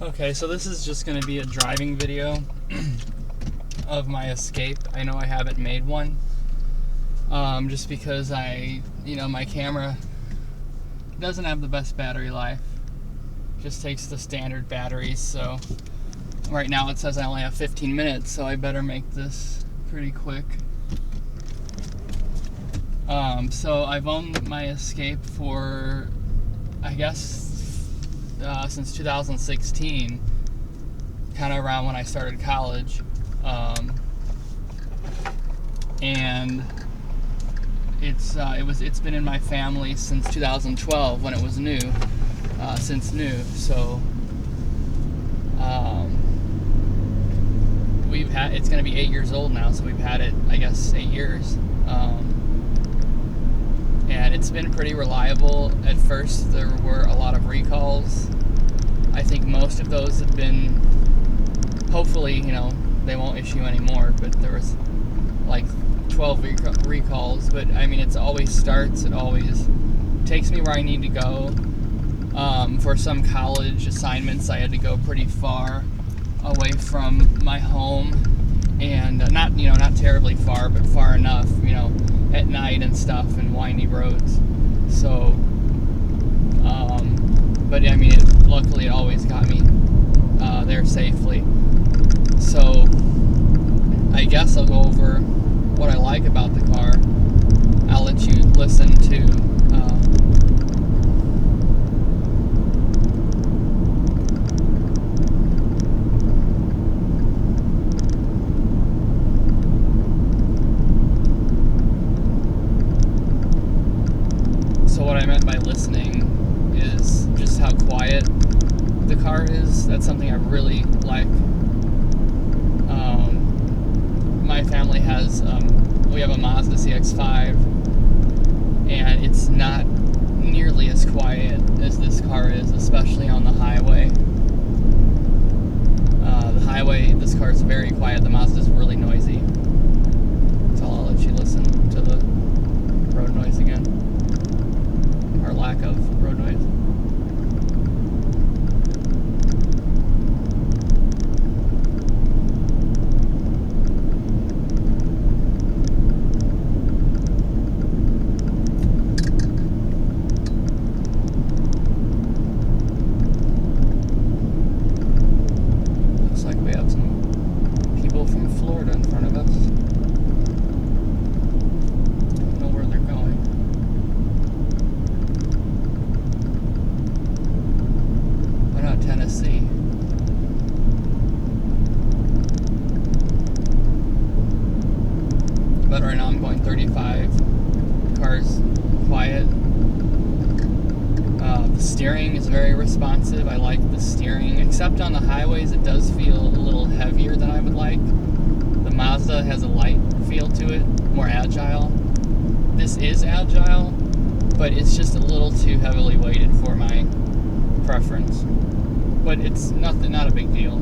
Okay, so this is just going to be a driving video of my escape. I know I haven't made one, just because my camera doesn't have the best battery life. Just takes the standard batteries, so right now it says I only have 15 minutes, so I better make this pretty quick. So I've owned my escape for, I guess, since 2016, kind of around when I started college, and it's been in my family since 2012 when it was new, since new. So it's going to be 8 years old now, so we've had it, I guess, 8 years. And it's been pretty reliable. At first there were a lot of recalls. I think most of those have been, hopefully, they won't issue anymore, but there was like 12 recalls. But I mean, it always starts, it always takes me where I need to go. For some college assignments, I had to go pretty far away from my home, and not terribly far, but far enough, at night and stuff, and windy roads. So, but I mean, luckily it always got me there safely. So, I guess I'll go over what I like about the car. I'll let you listen to what I meant by listening is just how quiet the car is. That's something I really like. My family has, we have a Mazda CX-5, and it's not nearly as quiet as this car is, especially on the highway. This car is very quiet. The Mazda is really noisy. So I'll let you listen to the road noise again. Or lack of road noise. Looks like we have some people from Florida in front of us. Don't know where they're going. Tennessee. But right now I'm going 35. The car's quiet. The steering is very responsive. I like the steering, except on the highways it does feel a little heavier than I would like. The Mazda has a light feel to it, more agile. This is agile, but it's just a little too heavily weighted for my preference. But it's not a big deal.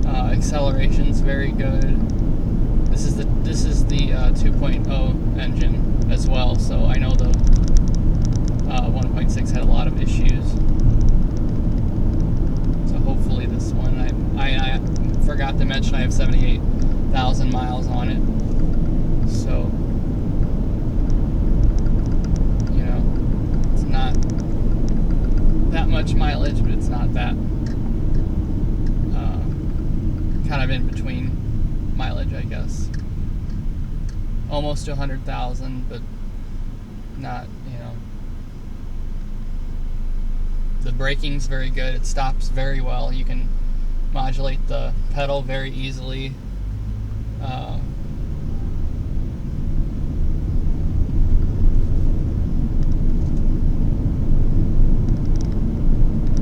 Acceleration's very good. This is the 2.0 engine as well, so I know the 1.6 had a lot of issues. So hopefully this one, I forgot to mention I have 78,000 miles on it. So, it's not that much mileage, but it's not that kind of in between mileage, I guess. Almost to 100,000, but not, the braking's very good. It stops very well. You can modulate the pedal very easily.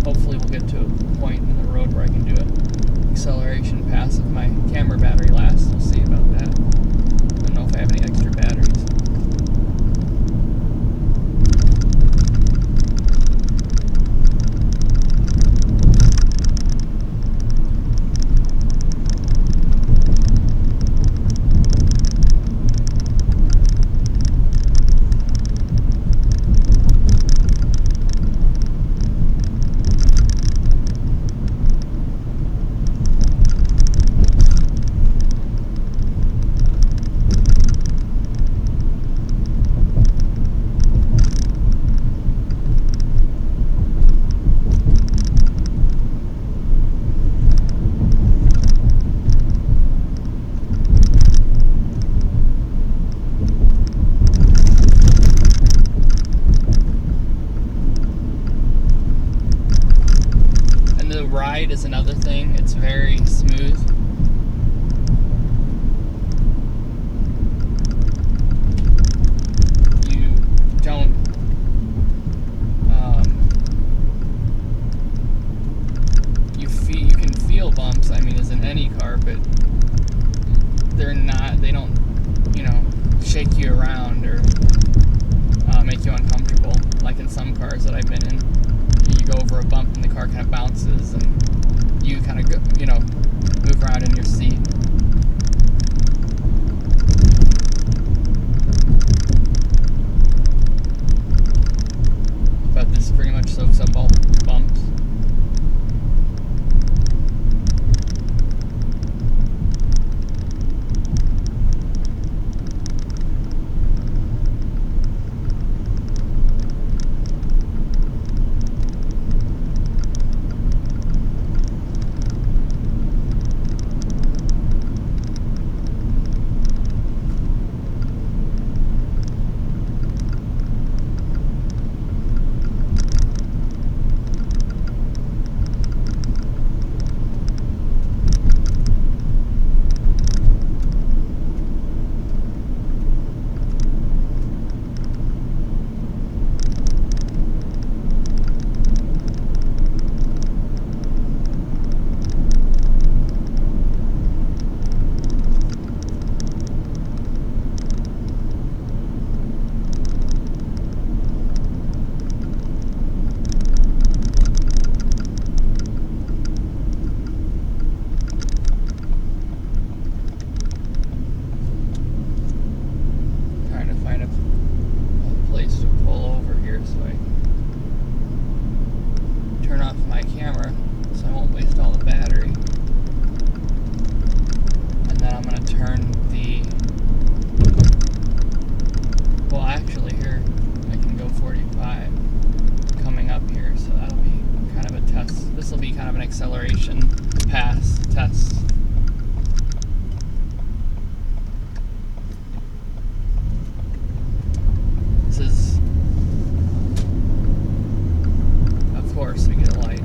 Hopefully we'll get to a point in the road where I can do an acceleration pass if my camera battery lasts. We'll see about that. I don't know if I have any extra batteries. ride is another thing. It's very smooth. You don't you can feel bumps, I mean, as in any car, but they don't, shake you around or make you uncomfortable like in some cars that I've been in. You go over a bump and the car kind of bounces and you kind of go, move around in your seat. But this pretty much soaks up all the bumps. Acceleration pass test. This is, of course, we get a light.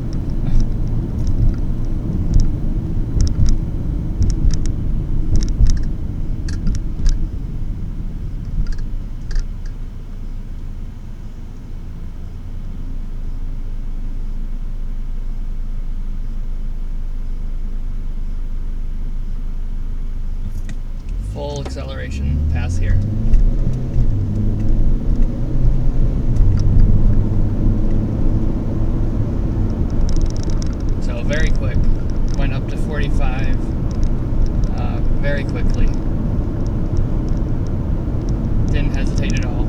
Full acceleration pass here. So very quick. Went up to 45 very quickly. Didn't hesitate at all.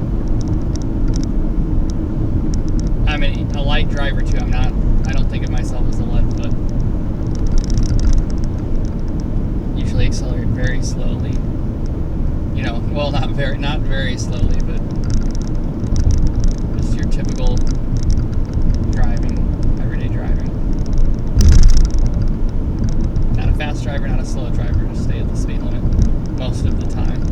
I'm a light driver too. I don't think of myself as a left foot. Usually accelerate very slowly. Well, not very slowly, but just your typical driving, everyday driving. Not a fast driver, not a slow driver, just stay at the speed limit most of the time.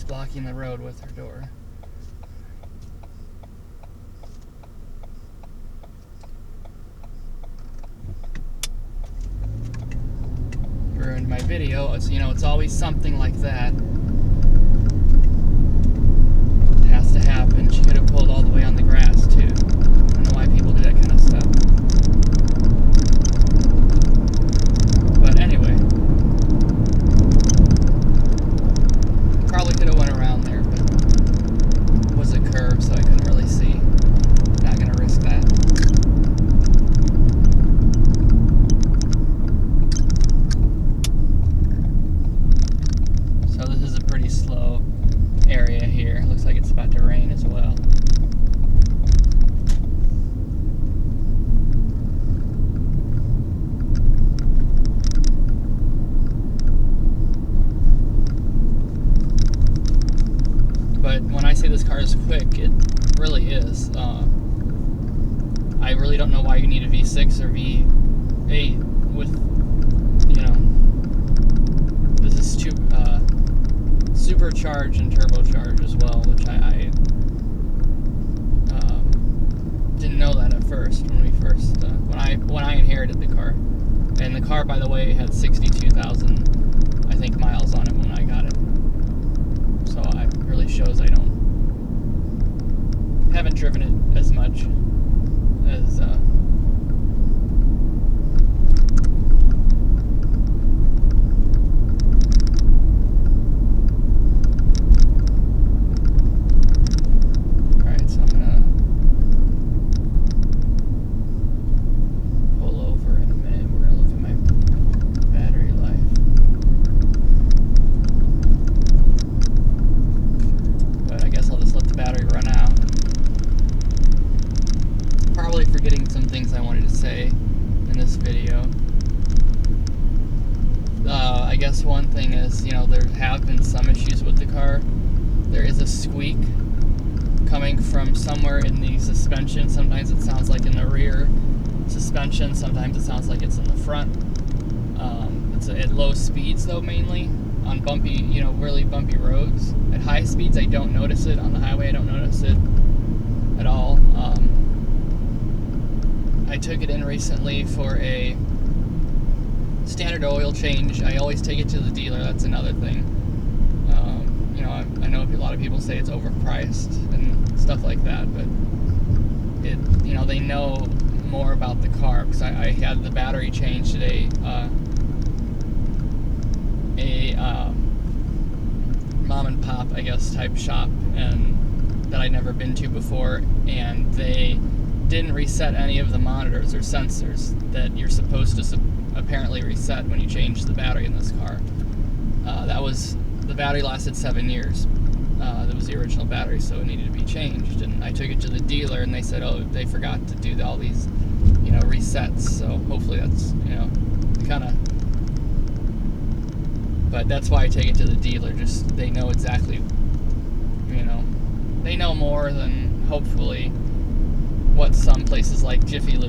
blocking the road with her door. Ruined my video. It's always something like that. It has to happen. She could have pulled all the way on the grass too. I don't know why people do that kind of stuff. But anyway, probably could have went around there, but it was a curve, so I couldn't really see. Not gonna risk that. So this is a pretty slow area here. Looks like it's about to rain as well. But when I say this car is quick, it really is. I really don't know why you need a V6 or V8 with, this is supercharged and turbocharged as well, which I didn't know that at first when I inherited the car. And the car, by the way, had 62,000, I think, miles on it when I got it. So it really shows I haven't driven it as much as alright, so I'm gonna pull over in a minute. We're gonna look at my battery life. But I guess I'll just let the battery run out. Probably forgetting some things I wanted to say in this video. I guess one thing is, there have been some issues with the car. There is a squeak coming from somewhere in the suspension. Sometimes it sounds like in the rear suspension. Sometimes it sounds like it's in the front. It's at low speeds though, mainly on bumpy, really bumpy roads. At high speeds, I don't notice it. On the highway, I don't notice it at all. I took it in recently for a standard oil change. I always take it to the dealer. That's another thing. I know a lot of people say it's overpriced and stuff like that, but they know more about the car, because I had the battery changed today. A mom and pop, I guess, type shop, and that I'd never been to before, and they didn't reset any of the monitors or sensors that you're supposed to apparently reset when you change the battery in this car. The battery lasted 7 years. That was the original battery, so it needed to be changed. And I took it to the dealer, and they said, oh, they forgot to do all these, resets. So hopefully that's, kind of. But that's why I take it to the dealer. Just they know exactly, they know more than hopefully what some places like Jiffy Lube